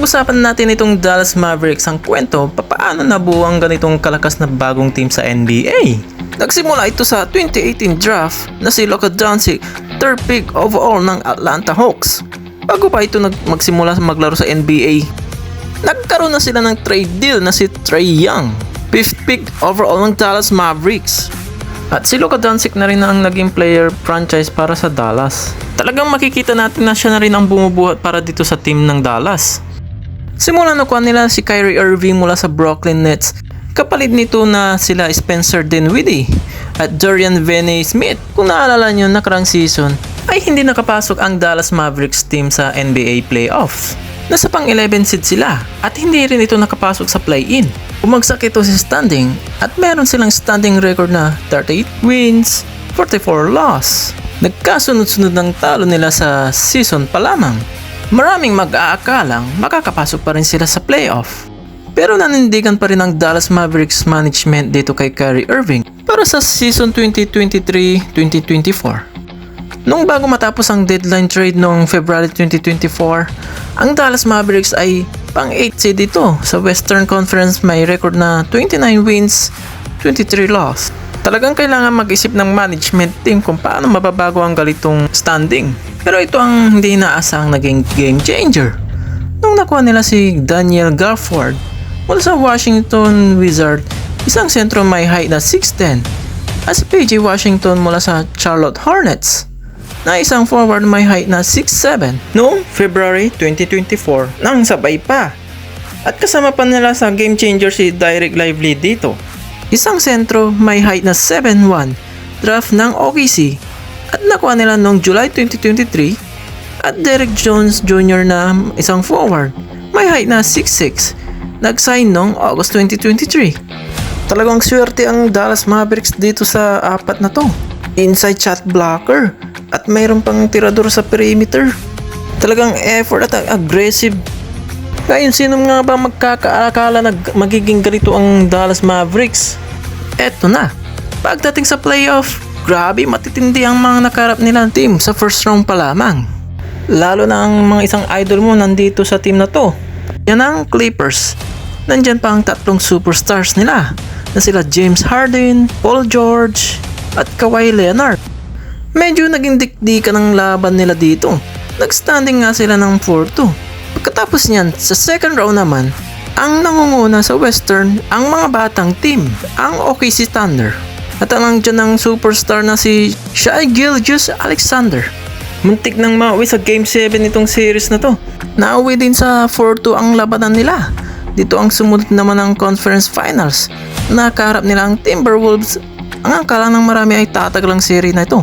Pag-usapan natin itong Dallas Mavericks ang kwento paano nabuo ang ganitong kalakas na bagong team sa NBA. Nagsimula ito sa 2018 draft na si Luka Doncic, third pick overall ng Atlanta Hawks. Bago pa ito magsimula maglaro sa NBA, nagkaroon na sila ng trade deal na si Trae Young, fifth pick overall ng Dallas Mavericks. At si Luka Doncic na rin ang naging player franchise para sa Dallas. Talagang makikita natin na siya na rin ang bumubuhat para dito sa team ng Dallas. Simula nakuha nila si Kyrie Irving mula sa Brooklyn Nets. Kapalit nito na sila Spencer Dinwiddie at Dorian Finney-Smith. Kung naalala nyo, nakarang season ay hindi nakapasok ang Dallas Mavericks team sa NBA playoffs. Nasa pang 11 seed sila at hindi rin ito nakapasok sa play-in. Bumagsak ito sa standing at meron silang standing record na 38 wins, 44 loss. Nagkasunod-sunod ng talo nila sa season pa lamang. Maraming mag-aakalang makakapasok pa rin sila sa playoff. Pero nanindigan pa rin ang Dallas Mavericks management dito kay Kyrie Irving para sa season 2023-2024. Nung bago matapos ang deadline trade noong February 2024, ang Dallas Mavericks ay pang 8 seed dito sa Western Conference, may record na 29 wins, 23 loss. Talagang kailangan mag-isip ng management team kung paano mababago ang galitong standing. Pero ito ang hindi inaasahang naging game changer. Nung nakuha nila si Daniel Gafford mula sa Washington Wizards, isang sentro may height na 6'10", at si PJ Washington mula sa Charlotte Hornets na isang forward may height na 6'7". Noong February 2024 nang sabay pa. At kasama pa nila sa game changer si Derek Lively dito. Isang sentro may height na 7'1", draft ng OKC at nakuha nila noong July 2023, at Derek Jones Jr. na isang forward may height na 6'6", nag-sign noong August 2023. Talagang swerte ang Dallas Mavericks dito sa apat na to. Inside shot blocker at mayroon pang tirador sa perimeter. Talagang effort at aggressive. Ngayon, sino nga ba magkakaakala na magiging ganito ang Dallas Mavericks? Eto na. Pagdating sa playoff, grabe matitindi ang mga nakarap nilang team sa first round pa lamang. Lalo na ang mga isang idol mo nandito sa team na to. Yan ang Clippers. Nandyan pa ang tatlong superstars nila na sila James Harden, Paul George at Kawhi Leonard. Medyo naging dikdikan ang laban nila dito. Nagstanding nga sila ng 4-2. Pagkatapos niyan, sa second round naman, ang nangunguna sa Western ang mga batang team, ang OKC Thunder. At ang dyan ng superstar na si Shai Gilgeous-Alexander. Muntik nang mauwi sa Game 7 itong series na to. Nauwi din sa 4-2 ang labanan nila. Dito ang sumunod naman ang conference finals. Nakaharap nila ang Timberwolves. Ang akala ng marami ay tatagalang series na ito.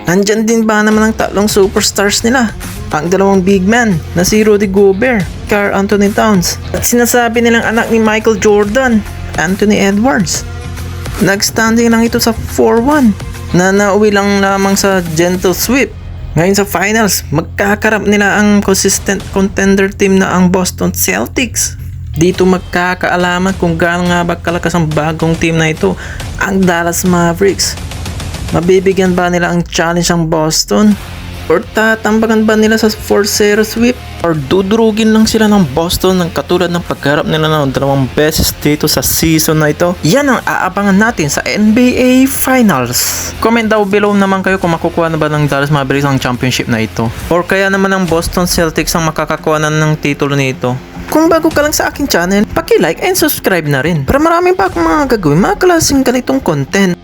Nandyan din ba naman ang tatlong superstars nila? Ang dalawang big man na si Rudy Gobert, Karl Anthony Towns, at sinasabi nilang anak ni Michael Jordan, Anthony Edwards. Nagstanding lang ito sa 4-1 na nauwi lang lamang sa gentle sweep. Ngayon sa finals, magkakarap nila ang consistent contender team na ang Boston Celtics. Dito magkakaalaman kung gaano nga ba kalakas ang bagong team na ito, ang Dallas Mavericks. Mabibigyan ba nila ang challenge ang Boston? Or tatambakan ba nila sa 4-0 sweep? Or dudurugin lang sila ng Boston ng katulad ng pagharap nila ng 2 beses dito sa season na ito? Yan ang aabangan natin sa NBA Finals. Comment down below naman kayo kung makukuha na ba ng Dallas Mavericks ang championship na ito. Or kaya naman ang Boston Celtics ang makakakuha na ng titulo nito. Kung bago ka lang sa aking channel, paki-like and subscribe na rin para marami pa akong mga gagawin mga klaseng ganitong content.